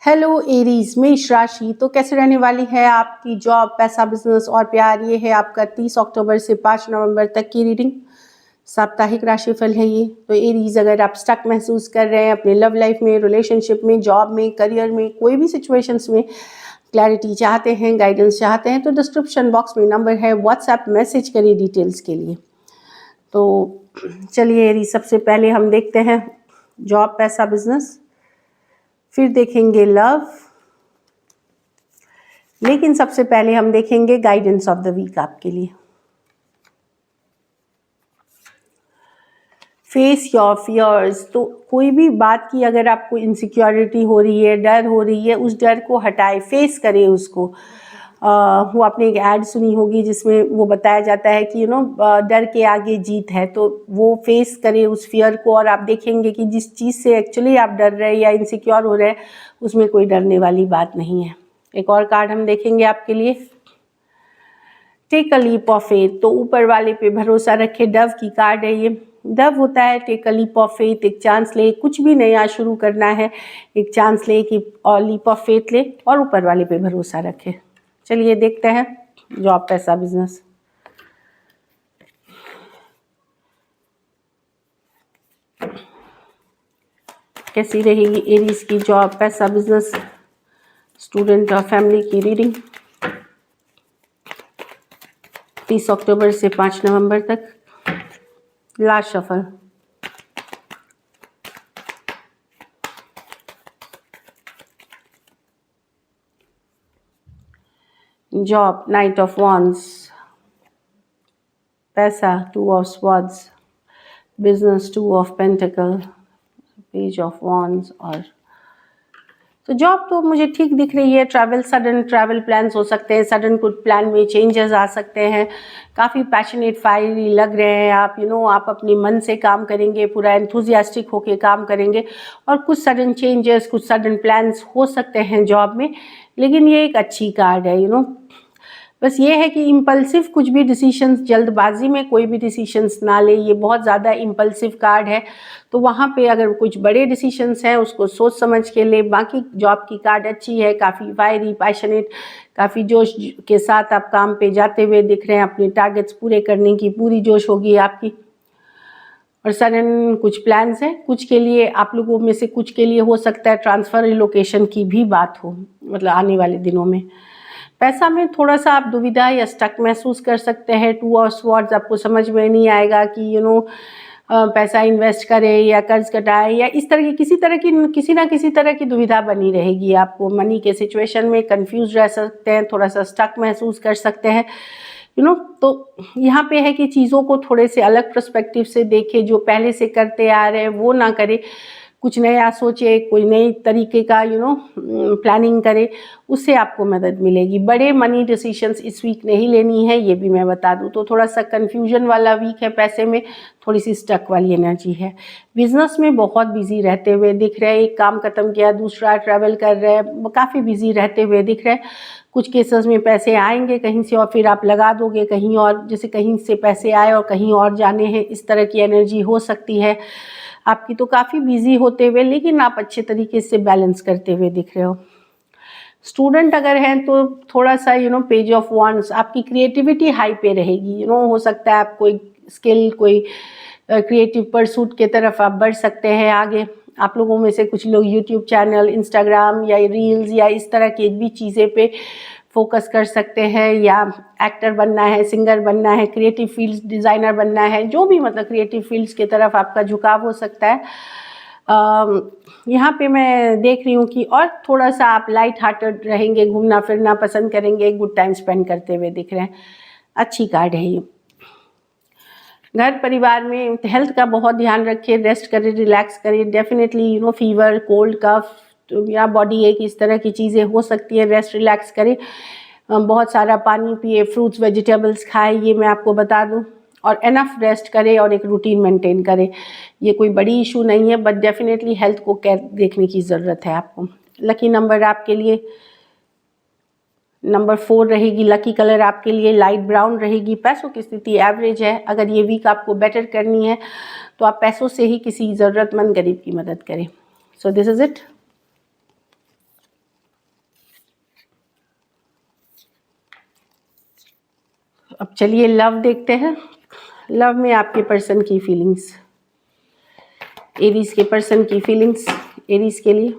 Hello Aries, मेष राशि। तो कैसे रहने वाली है आपकी जॉब, पैसा, बिजनेस और प्यार। ये है आपका 30 अक्टूबर से 5 नवंबर तक की रीडिंग। साप्ताहिक राशिफल है ये। तो एरीज, अगर आप स्टक महसूस कर रहे हैं अपने लव लाइफ में, रिलेशनशिप में, जॉब में, करियर में, कोई भी सिचुएशंस में क्लैरिटी चाहते हैं, गाइडेंस चाहते हैं, तो डिस्क्रिप्शन बॉक्स में नंबर है, व्हाट्सएप मैसेज करिए डिटेल्स के लिए। तो चलिए एरीज, सबसे पहले हम देखते हैं जॉब, पैसा, बिजनेस, फिर देखेंगे लव, लेकिन सबसे पहले हम देखेंगे गाइडेंस ऑफ द वीक आपके लिए। Face your fears. तो कोई भी बात की अगर आपको इनसिक्योरिटी हो रही है, डर हो रही है, उस डर को हटाए, फेस करें उसको। वो आपने एक ऐड सुनी होगी जिसमें वो बताया जाता है कि डर के आगे जीत है। तो वो फेस करें उस फियर को, और आप देखेंगे कि जिस चीज़ से एक्चुअली आप डर रहे हैं या इनसिक्योर हो रहे हैं, उसमें कोई डरने वाली बात नहीं है। एक और कार्ड हम देखेंगे आपके लिए, take a leap of faith. तो ऊपर वाले पे भरोसा रखे, डव की कार्ड है ये। डव होता है take a leap of faith, एक चांस ले, कुछ भी नया शुरू करना है, एक चांस ले कि लीप ऑफ फेथ ले और ऊपर वाले पे भरोसा रखे। चलिए देखते हैं जॉब, पैसा, बिजनेस। कैसी रहेगी एरीज की जॉब, पैसा, बिजनेस, स्टूडेंट और फैमिली की रीडिंग 30 अक्टूबर से 5 नवंबर तक। Last shuffle. Job, night of wands, पैसा, 2 of swords, business, 2 of pentacle, page of wands. और तो जॉब तो मुझे ठीक दिख रही है। ट्रैवल, सडन ट्रैवल प्लान्स हो सकते हैं, सडन कुछ प्लान में चेंजेस आ सकते हैं। काफ़ी पैशनेट, फायरी लग रहे हैं आप। आप अपने मन से काम करेंगे, पूरा एंथुजियास्टिक होके काम करेंगे, और कुछ सडन चेंजेस, कुछ सडन प्लान्स हो सकते हैं जॉब में। लेकिन ये एक अच्छी कार्ड है। बस ये है कि इम्पल्सिव कुछ भी डिसीशंस, जल्दबाजी में कोई भी डिसीशंस ना ले। ये बहुत ज़्यादा इम्पल्सिव कार्ड है, तो वहाँ पे अगर कुछ बड़े डिसीशंस हैं उसको सोच समझ के ले। बाकी जॉब की कार्ड अच्छी है, काफ़ी फायरी, पैशनेट, काफ़ी जोश के साथ आप काम पे जाते हुए दिख रहे हैं। अपने टारगेट्स पूरे करने की पूरी जोश होगी आपकी। और सडन कुछ प्लान्स हैं, कुछ के लिए, आप लोगों में से कुछ के लिए हो सकता है ट्रांसफ़र, रिलोकेशन की भी बात हो, मतलब आने वाले दिनों में। पैसा में थोड़ा सा आप दुविधा या स्टक महसूस कर सकते हैं। 2 ऑफ स्वॉर्ड्स, आपको समझ में नहीं आएगा कि पैसा इन्वेस्ट करें या कर्ज कटाएं, या इस तरह की किसी ना किसी तरह की दुविधा बनी रहेगी आपको। मनी के सिचुएशन में कंफ्यूज रह सकते हैं, थोड़ा सा स्टक महसूस कर सकते हैं। तो यहाँ पे है कि चीज़ों को थोड़े से अलग पर्सपेक्टिव से देखें। जो पहले से करते आ रहे हैं वो ना करें, कुछ नया सोचे, कोई नई तरीके का प्लानिंग करे, उससे आपको मदद मिलेगी। बड़े मनी डिसीशंस इस वीक नहीं लेनी है, ये भी मैं बता दूं। तो थोड़ा सा कन्फ्यूजन वाला वीक है, पैसे में थोड़ी सी स्टक वाली एनर्जी है। बिजनेस में बहुत बिजी रहते हुए दिख रहे हैं, एक काम खत्म किया, दूसरा ट्रैवल कर रहे हैं, काफ़ी बिजी रहते हुए दिख रहे हैं। कुछ केसेस में पैसे आएंगे कहीं से और फिर आप लगा दोगे कहीं और, जैसे कहीं से पैसे आए और कहीं और जाने हैं, इस तरह की एनर्जी हो सकती है आपकी। तो काफ़ी बिजी होते हुए, लेकिन आप अच्छे तरीके से बैलेंस करते हुए दिख रहे हो। स्टूडेंट अगर हैं तो थोड़ा सा पेज ऑफ वॉन्ड्स, आपकी क्रिएटिविटी हाई पे रहेगी। हो सकता है आप कोई स्किल, कोई क्रिएटिव परसूट के तरफ आप बढ़ सकते हैं आगे। आप लोगों में से कुछ लोग यूट्यूब चैनल, इंस्टाग्राम या रील्स या इस तरह की भी चीज़ें पे फोकस कर सकते हैं, या एक्टर बनना है, सिंगर बनना है, क्रिएटिव फील्ड्स, डिज़ाइनर बनना है, जो भी मतलब क्रिएटिव फील्ड्स की तरफ आपका झुकाव हो सकता है। यहाँ पे मैं देख रही हूँ कि और थोड़ा सा आप लाइट हार्टेड रहेंगे, घूमना फिरना पसंद करेंगे, गुड टाइम स्पेंड करते हुए दिख रहे हैं। अच्छी कार्ड है ये। घर परिवार में हेल्थ का बहुत ध्यान रखें, रेस्ट करें, रिलैक्स करें। डेफिनेटली फीवर, कोल्ड, कफ या बॉडी एक, इस तरह की चीज़ें हो सकती है। रेस्ट, रिलैक्स करें, बहुत सारा पानी पिए, फ्रूट्स, वेजिटेबल्स खाएं, ये मैं आपको बता दूं। और एनफ रेस्ट करें और एक रूटीन मेंटेन करें। ये कोई बड़ी इशू नहीं है, बट डेफिनेटली हेल्थ को केयर देखने की ज़रूरत है आपको। लकी नंबर आपके लिए नंबर 4 रहेगी। लकी कलर आपके लिए लाइट ब्राउन रहेगी। पैसों की स्थिति एवरेज है। अगर ये वीक आपको बेटर करनी है तो आप पैसों से ही किसी ज़रूरतमंद गरीब की मदद करें। So this is it. अब चलिए लव देखते हैं। लव में आपके पर्सन की फीलिंग्स, एरीज के पर्सन की फीलिंग्स एरीज के लिए।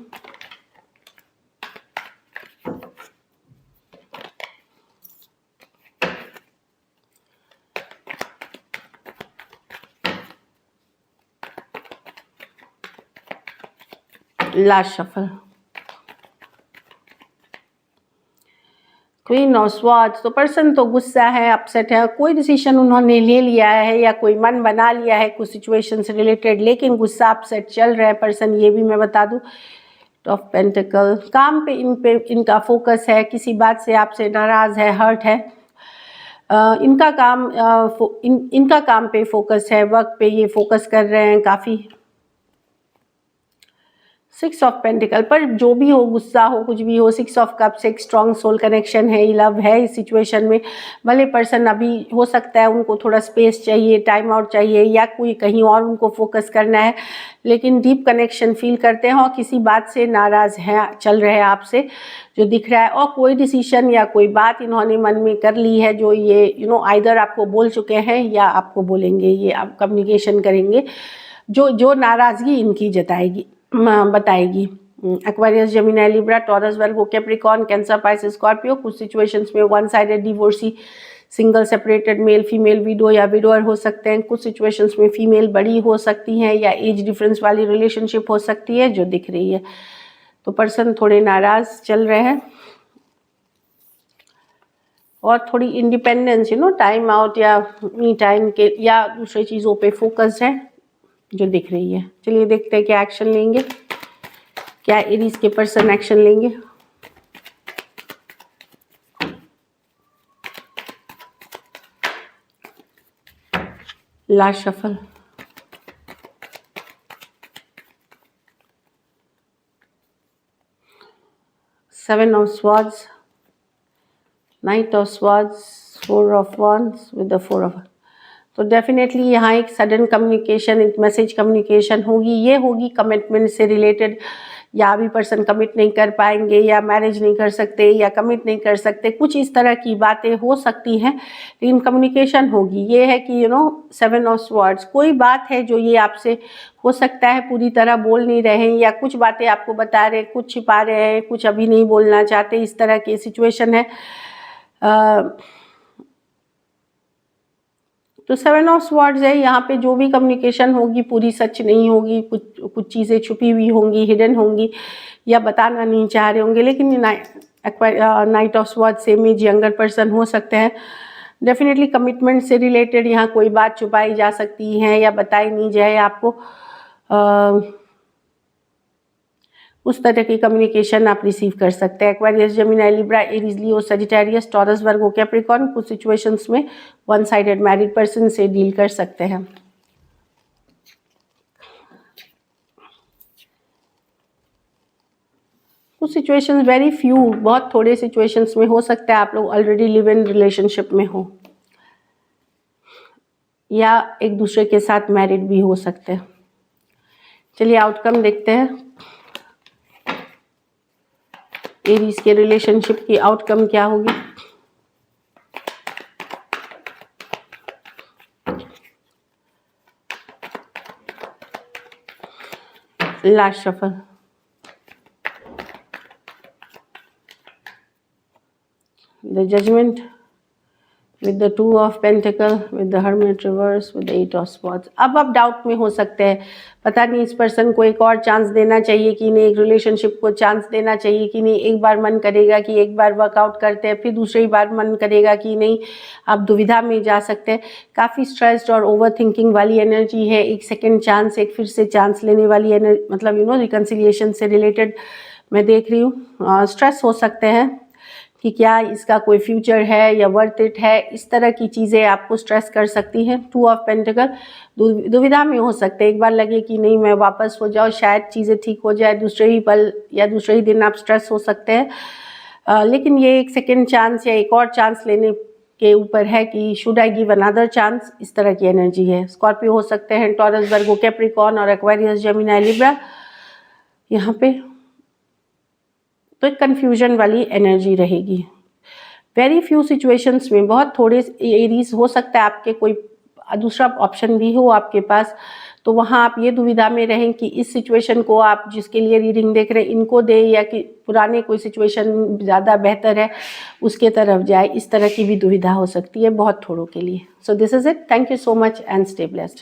Last shuffle, queen of swords. तो पर्सन तो गुस्सा है, अपसेट है, कोई डिसीजन उन्होंने ले लिया है या कोई मन बना लिया है कुछ सिचुएशन से रिलेटेड, लेकिन गुस्सा अपसेट चल रहा है पर्सन, ये भी मैं बता दूं। ऑफ पेंटिकल, काम पे इनका फोकस है, किसी बात से आपसे नाराज है, हर्ट है। इनका काम पे फोकस है, वर्क पे ये फोकस कर रहे हैं काफ़ी। 6 ऑफ पेंटिकल, पर जो भी हो, गुस्सा हो, कुछ भी हो, 6 ऑफ कप से एक स्ट्रॉन्ग सोल कनेक्शन है, लव है इस सिचुएशन में। भले पर्सन अभी हो सकता है उनको थोड़ा स्पेस चाहिए, टाइम आउट चाहिए, या कोई कहीं और उनको फोकस करना है, लेकिन डीप कनेक्शन फील करते हैं और किसी बात से नाराज़ हैं, चल रहे हैं आपसे जो दिख रहा है। और कोई डिसीजन या कोई बात इन्होंने मन में कर ली है जो ये आइदर आपको बोल चुके हैं या आपको बोलेंगे, ये आप कम्युनिकेशन करेंगे जो नाराज़गी इनकी बताएगी। एक्वेरियस, जेमिनी, लिब्रा, टॉरस, वर्गो, कैप्रिकॉर्न, कैंसर, पाइसेस, स्कॉर्पियो। कुछ सिचुएशंस में one sided divorcee, single separated, male female, window या विडोअर हो सकते हैं। कुछ सिचुएशंस में फीमेल बड़ी हो सकती हैं या एज डिफरेंस वाली रिलेशनशिप हो सकती है जो दिख रही है। तो पर्सन थोड़े नाराज चल रहे हैं और थोड़ी इंडिपेंडेंस टाइम आउट या मी टाइम के या दूसरी चीज़ों पे फोकस्ड है जो दिख रही है। चलिए देखते हैं क्या एक्शन लेंगे, क्या एरीज के पर्सन एक्शन लेंगे। Last shuffle, seven of swords, night of swords, four of wands with the four of. तो डेफिनेटली यहाँ एक सडन कम्युनिकेशन, एक मैसेज कम्युनिकेशन होगी, ये होगी कमिटमेंट से रिलेटेड, या अभी पर्सन कमिट नहीं कर पाएंगे या मैरिज नहीं कर सकते या कमिट नहीं कर सकते, कुछ इस तरह की बातें हो सकती हैं, लेकिन कम्युनिकेशन होगी। ये है कि सेवन ऑफ स्वॉर्ड्स, कोई बात है जो ये आपसे हो सकता है पूरी तरह बोल नहीं रहे हैं या कुछ बातें आपको बता रहे हैं, कुछ छिपा रहे हैं, कुछ अभी नहीं बोलना चाहते, इस तरह की सिचुएशन है। तो सेवन ऑफ स्वॉर्ड्स है, यहाँ पे जो भी कम्युनिकेशन होगी पूरी सच नहीं होगी, कुछ चीज़ें छुपी हुई होंगी, हिडन होंगी या बताना नहीं चाह रहे होंगे, लेकिन नाइट ऑफ स्वॉर्ड्स से में यंगर पर्सन हो सकते हैं। डेफिनेटली कमिटमेंट से रिलेटेड यहाँ कोई बात छुपाई जा सकती है या बताई नहीं जाए आपको, उस तरह की कम्युनिकेशन आप रिसीव कर सकते हैं। एक्वेरियस, जेमिनी, लिब्रा, एरीज, लियो, सजिटेरियस, टॉरस, वर्गो, कैप्रिकॉर्न। कुछ सिचुएशंस में वन साइडेड मैरिड पर्सन से डील कर सकते हैं। कुछ सिचुएशंस, वेरी फ्यू, बहुत थोड़े सिचुएशंस में हो सकता है आप लोग ऑलरेडी लिव इन रिलेशनशिप में हो या एक दूसरे के साथ मैरिड भी हो सकते हैं। चलिए आउटकम देखते हैं, एरीज के रिलेशनशिप की आउटकम क्या होगी। Last shuffle, the judgement with the two of pentacle, with the hermit reverse, with the eight of swords। अब आप डाउट में हो सकते हैं, पता नहीं इस पर्सन को एक और चांस देना चाहिए कि नहीं, एक रिलेशनशिप को चांस देना चाहिए कि नहीं। एक बार मन करेगा कि एक बार वर्कआउट करते हैं, फिर दूसरी बार मन करेगा कि नहीं, आप दुविधा में जा सकते हैं। काफ़ी स्ट्रेस्ड और ओवर थिंकिंग वाली एनर्जी है, एक सेकेंड चांस, एक फिर से चांस लेने वाली एनर्जी, मतलब रिकन्सिलिएशन से रिलेटेड मैं देख रही हूँ। स्ट्रेस हो सकते हैं कि क्या इसका कोई फ्यूचर है या वर्थ इट है, इस तरह की चीज़ें आपको स्ट्रेस कर सकती हैं। टू ऑफ पेंटिकल, दुविधा में हो सकते हैं, एक बार लगे कि नहीं मैं वापस हो जाओ, शायद चीज़ें ठीक हो जाए, दूसरे ही पल या दूसरे ही दिन आप स्ट्रेस हो सकते हैं। लेकिन ये एक सेकेंड चांस या एक और चांस लेने के ऊपर है कि should I give another chance, इस तरह की एनर्जी है। स्कॉर्पियो हो सकते हैं, टॉरस, वर्गो, कैप्रिकॉर्न और एक्वेरियस, जेमिनी, लिब्रा। यहाँ पे तो एक कन्फ्यूजन वाली एनर्जी रहेगी। वेरी फ्यू सिचुएशंस में, बहुत थोड़े एरीज हो सकता है आपके कोई दूसरा ऑप्शन भी हो आपके पास, तो वहाँ आप ये दुविधा में रहें कि इस सिचुएशन को आप जिसके लिए रीडिंग देख रहे हैं इनको दें या कि पुराने कोई सिचुएशन ज़्यादा बेहतर है उसके तरफ जाए, इस तरह की भी दुविधा हो सकती है बहुत थोड़ों के लिए। So this is it, thank you so much and stay blessed.